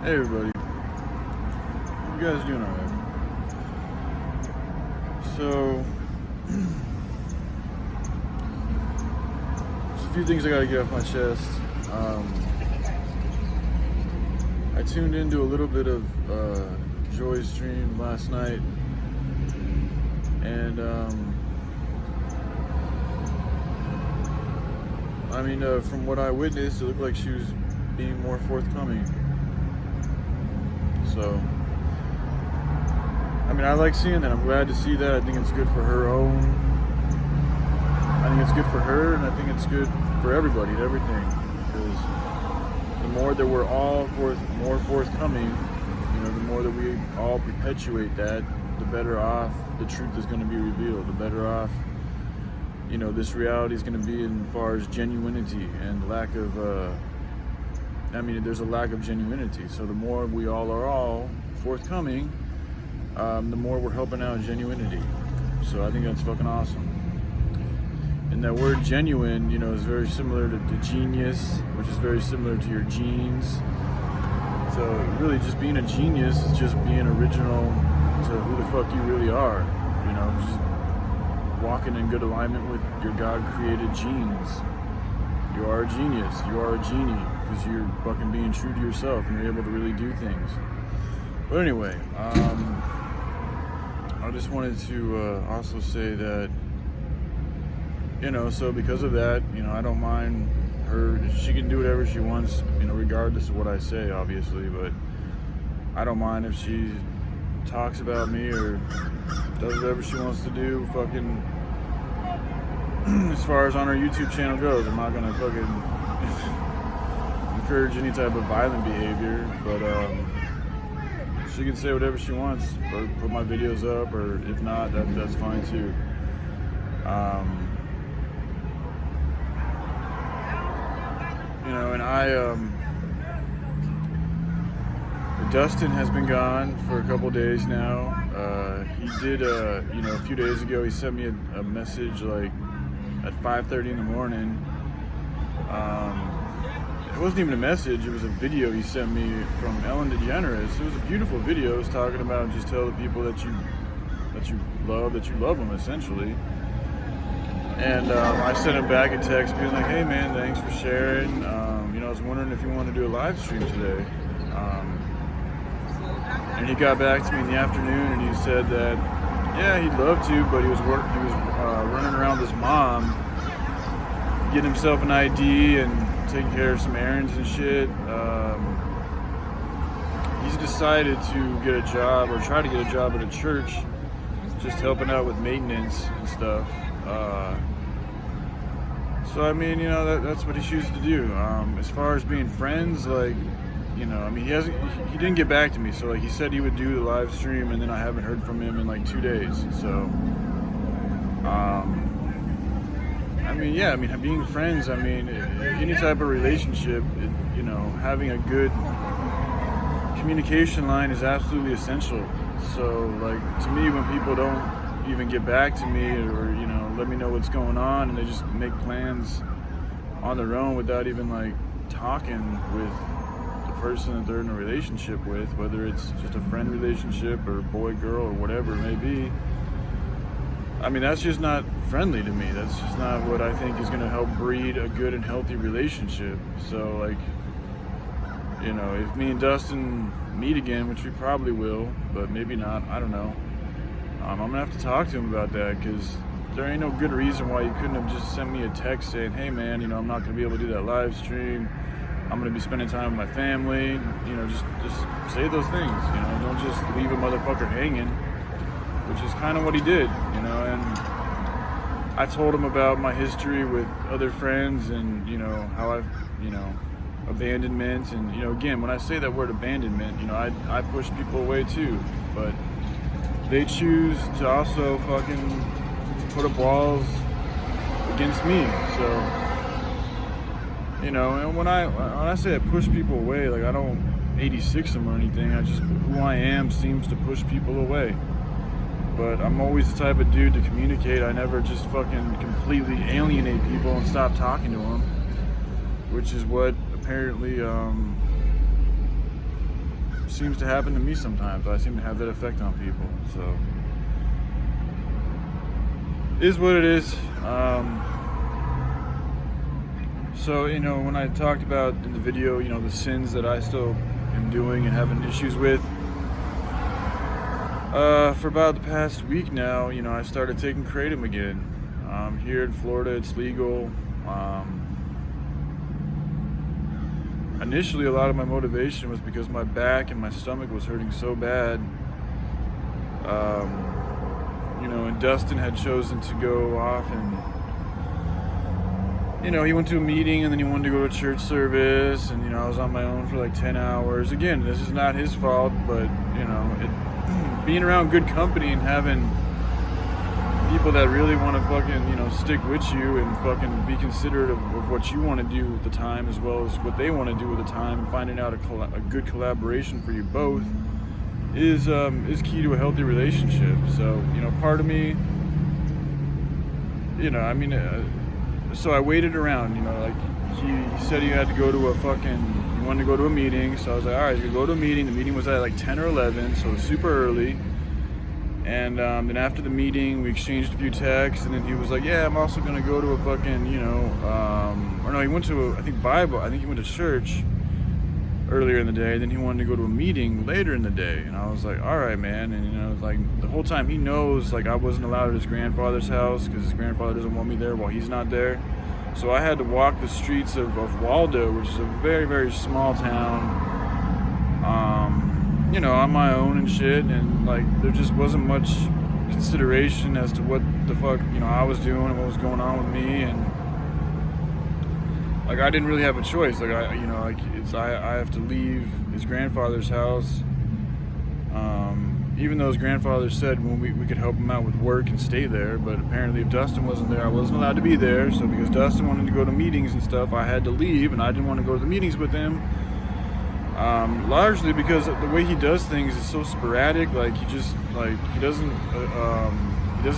Hey everybody, you guys doing alright? So, there's a few things I gotta get off my chest. I tuned into a little bit of Joy's stream last night, and from what I witnessed, it looked like she was being more forthcoming. So, I like seeing that. I'm glad to see that. I think it's good for her own. I think it's good for her, and I think it's good for everybody and everything. Because the more that we're all more forthcoming, the more that we all perpetuate that, the better off the truth is going to be revealed. The better off, this reality is going to be as far as genuinity and lack of. There's a lack of genuinity. So the more we all are forthcoming, the more we're helping out genuinity. So I think that's fucking awesome. And that word genuine, is very similar to genius, which is very similar to your genes. So really just being a genius is just being original to who the fuck you really are. Just walking in good alignment with your God-created genes. You are a genius. You are a genie. Because you're fucking being true to yourself and you're able to really do things. But anyway, I just wanted to also say that, so because of that, I don't mind her. She can do whatever she wants, regardless of what I say, obviously. But I don't mind if she talks about me or does whatever she wants to do. Fucking, as far as on her YouTube channel goes, I'm not gonna fucking encourage any type of violent behavior, but she can say whatever she wants or put my videos up, or if not, that's fine too. And Dustin has been gone for a couple days now. He did, a few days ago, he sent me a message like at 5:30 in the morning. It wasn't even a message, it was a video he sent me from Ellen DeGeneres. It was a beautiful video. It was talking about just tell the people that you love them, essentially. And I sent him back a text being like, hey man, thanks for sharing. I was wondering if you want to do a live stream today. And he got back to me in the afternoon and he said that, yeah, he'd love to, but he was running around with his mom, getting himself an ID and taking care of some errands and shit. He's decided to get a job or try to get a job at a church, just helping out with maintenance and stuff. So that's what he chooses to do. As far as being friends, he didn't get back to me. So he said he would do the live stream, and then I haven't heard from him in 2 days. So, being friends, any type of relationship, having a good communication line is absolutely essential. So, to me, when people don't even get back to me or, let me know what's going on, and they just make plans on their own without even, talking with the person that they're in a relationship with, whether it's just a friend relationship or boy, girl, or whatever it may be, that's just not friendly to me. That's just not what I think is going to help breed a good and healthy relationship. So, if me and Dustin meet again, which we probably will, but maybe not, I don't know. I'm going to have to talk to him about that, because there ain't no good reason why you couldn't have just sent me a text saying, hey man, I'm not going to be able to do that live stream. I'm going to be spending time with my family. Just say those things, don't just leave a motherfucker hanging, which is kind of what he did, and I told him about my history with other friends and, how I've, abandonment. And, again, when I say that word abandonment, I push people away too, but they choose to also fucking put up walls against me. So, and when I say I push people away, I don't 86 them or anything. Who I am seems to push people away. But I'm always the type of dude to communicate. I never just fucking completely alienate people and stop talking to them, which is what apparently seems to happen to me sometimes. I seem to have that effect on people. So, it is what it is. So, you know, when I talked about in the video, you know, the sins that I still am doing and having issues with, for about the past week now, you know, I started taking Kratom again. Here in Florida, it's legal. Initially, a lot of my motivation was because my back and my stomach was hurting so bad. You know, and Dustin had chosen to go off and, you know, he went to a meeting and then he wanted to go to a church service, and, you know, I was on my own for like 10 hours. Again, this is not his fault, but, you know, being around good company and having people that really want to fucking, you know, stick with you and fucking be considerate of what you want to do at the time as well as what they want to do at the time, and finding out a good collaboration for you both is key to a healthy relationship. So, you know, part of me, you know, I mean, so I waited around, you know, like he said he had to go to he wanted to go to a meeting, so I was like, all right, you go to a meeting. The meeting was at like 10 or 11, so it was super early. And then after the meeting, we exchanged a few texts, and then he was like, yeah, I'm also going to go to a fucking, you know, or no, he went to, he went to church earlier in the day, then he wanted to go to a meeting later in the day, and I was like, all right, man. And, you know, like, the whole time he knows, like, I wasn't allowed at his grandfather's house, because his grandfather doesn't want me there while he's not there, so I had to walk the streets of Waldo, which is a very, very small town, you know, on my own and shit, and, like, there just wasn't much consideration as to what the fuck, you know, I was doing and what was going on with me, and, like, I didn't really have a choice. Like, I have to leave his grandfather's house, even though his grandfather said we could help him out with work and stay there, but apparently if Dustin wasn't there, I wasn't allowed to be there. So because Dustin wanted to go to meetings and stuff, I had to leave, and I didn't want to go to the meetings with him, largely because the way he does things is so sporadic. Like, he just, like, he doesn't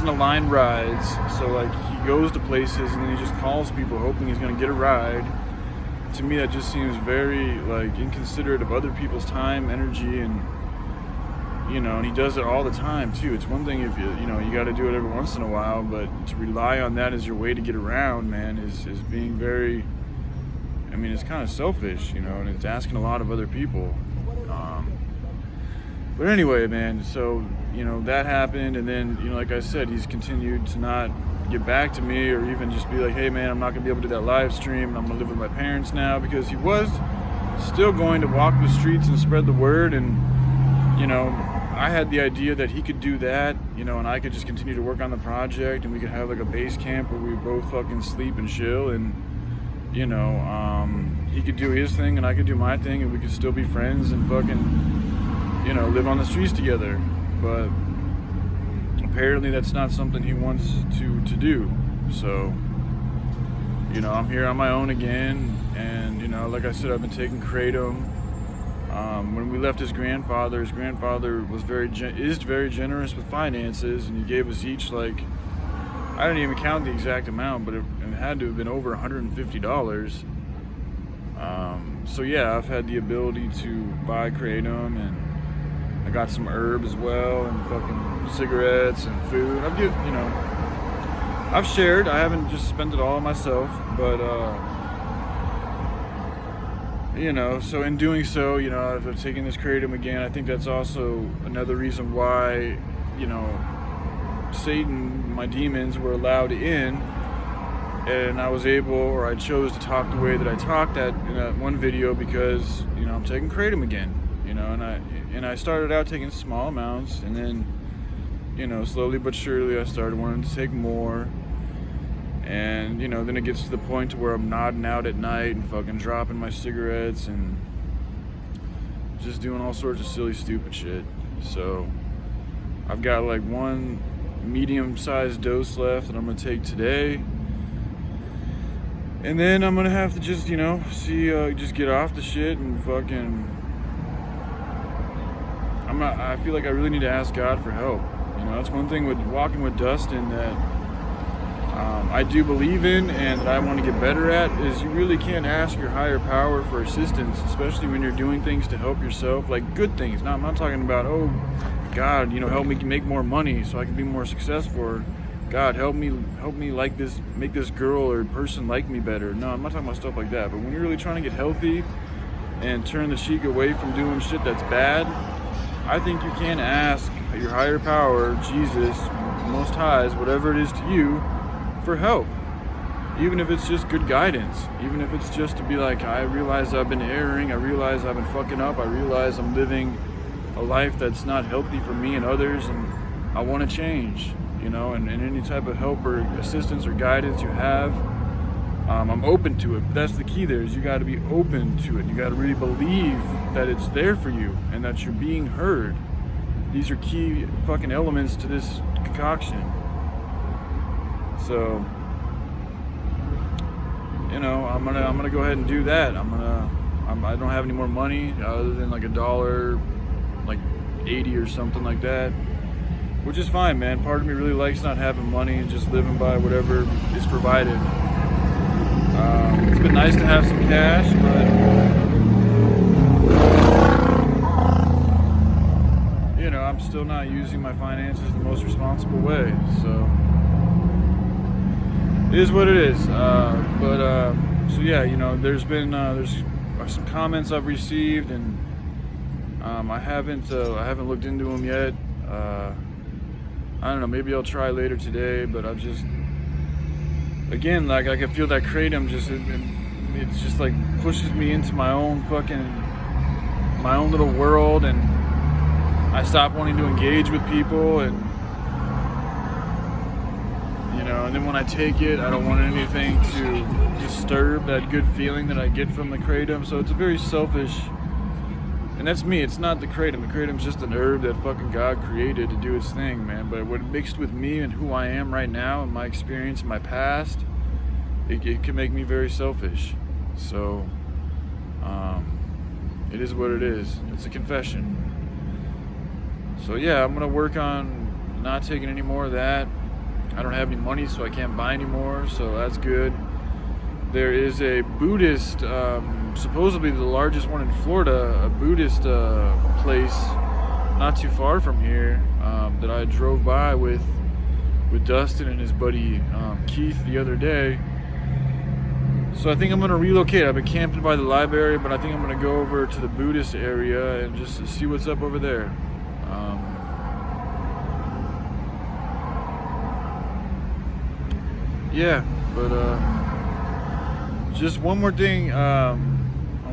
align rides, so, like, he goes to places and then he just calls people hoping he's going to get a ride. To me, that just seems very, like, inconsiderate of other people's time, energy, and, you know, and he does it all the time too. It's one thing if you know, you got to do it every once in a while, but to rely on that as your way to get around, man, is being very, I mean, it's kind of selfish, you know, and it's asking a lot of other people. But anyway, man, so, you know, that happened, and then, you know, like I said, he's continued to not get back to me, or even just be like, hey, man, I'm not going to be able to do that live stream, and I'm going to live with my parents now, because he was still going to walk the streets and spread the word, and, you know, I had the idea that he could do that, you know, and I could just continue to work on the project, and we could have, like, a base camp where we both fucking sleep and chill, and, you know, he could do his thing, and I could do my thing, and we could still be friends and fucking, you know, live on the streets together. But apparently that's not something he wants to do. So, you know, I'm here on my own again, and, you know, like I said, I've been taking Kratom. When we left his grandfather was very generous with finances, and he gave us each, like, I didn't even count the exact amount, but it had to have been over $150. So yeah, I've had the ability to buy Kratom, and I got some herb as well, and fucking cigarettes and food. I've shared. I haven't just spent it all on myself, but you know, so in doing so, you know, I've taken this Kratom again. I think that's also another reason why, you know, Satan, my demons, were allowed in, and I was able, or I chose to talk the way that I talked in that one video, because, you know, I'm taking Kratom again, you know, and I started out taking small amounts, and then, you know, slowly but surely I started wanting to take more, and, you know, then it gets to the point to where I'm nodding out at night and fucking dropping my cigarettes and just doing all sorts of silly, stupid shit. So I've got like one medium-sized dose left that I'm gonna take today, and then I'm gonna have to just, you know, just get off the shit and fucking. I feel like I really need to ask God for help. You know, that's one thing with walking with Dustin, that I do believe in and that I want to get better at is you really can't ask your higher power for assistance, especially when you're doing things to help yourself, like good things. Now, I'm not talking about, oh, God, help me make more money so I can be more successful, or God, help me like this, make this girl or person like me better. No, I'm not talking about stuff like that. But when you're really trying to get healthy and turn the cheek away from doing shit that's bad, I think you can ask your higher power, Jesus, Most Highs, whatever it is to you, for help. Even if it's just good guidance, even if it's just to be like, I realize I've been erring, I realize I've been fucking up, I realize I'm living a life that's not healthy for me and others, and I want to change, and any type of help or assistance or guidance you have, I'm open to it. But that's the key there, is you got to be open to it. You got to really believe that it's there for you and that you're being heard. These are key fucking elements to this concoction. So, I'm gonna go ahead and do that. I don't have any more money other than like $1, like 80 or something like that, which is fine, man. Part of me really likes not having money and just living by whatever is provided. It's been nice to have some cash, but I'm still not using my finances the most responsible way. So it is what it is. So yeah, there's been there's some comments I've received, and I haven't looked into them yet. I don't know, maybe I'll try later today, but I've just, again, like I can feel that Kratom it's just like pushes me into my own little world, and I stop wanting to engage with people, and and then when I take it, I don't want anything to disturb that good feeling that I get from the Kratom. So it's a very selfish, and that's me. It's not the Kratom. The Kratom's just an herb that fucking God created to do its thing, man. But when mixed with me and who I am right now and my experience in my past, it can make me very selfish. So it is what it is. It's a confession. So yeah, I'm gonna work on not taking any more of that. I don't have any money, so I can't buy any more, so that's good. There is a Buddhist, supposedly the largest one in Florida, a Buddhist place not too far from here, that I drove by with Dustin and his buddy Keith the other day. So I think I'm going to relocate. I've been camping by the library, but I think I'm going to go over to the Buddhist area and just see what's up over there. Yeah, but just one more thing I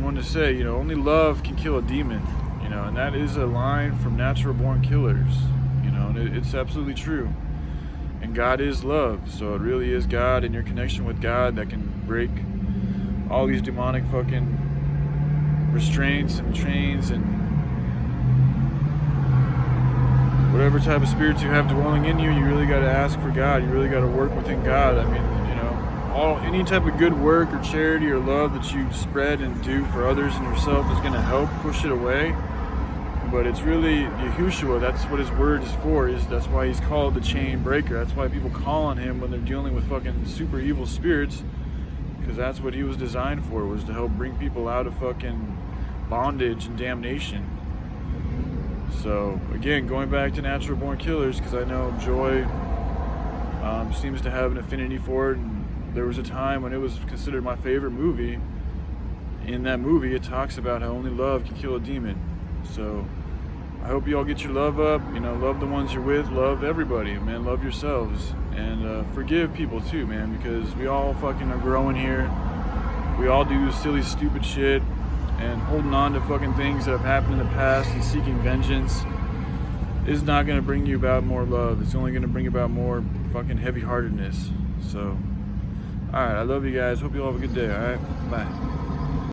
wanted to say. Only love can kill a demon, and that is a line from Natural Born Killers, and it's absolutely true. And God is love, so it really is God and your connection with God that can break all these demonic fucking restraints and chains and whatever type of spirits you have dwelling in you. You really got to ask for God. You really got to work within God. I mean, any type of good work or charity or love that you spread and do for others and yourself is going to help push it away. But it's really Yahushua. That's what his word is for. That's why he's called the chain breaker. That's why people call on him when they're dealing with fucking super evil spirits, because that's what he was designed for, was to help bring people out of fucking bondage and damnation. So again, going back to Natural Born Killers, because I know Joy seems to have an affinity for it, and there was a time when it was considered my favorite movie. In that movie, it talks about how only love can kill a demon. So I hope you all get your love up. Love the ones you're with. Love everybody, man. Love yourselves, and forgive people too, man, because we all fucking are growing here. We all do silly, stupid shit, and holding on to fucking things that have happened in the past and seeking vengeance is not going to bring you about more love. It's only going to bring about more fucking heavy-heartedness. So, alright, I love you guys. Hope you all have a good day, alright? Bye.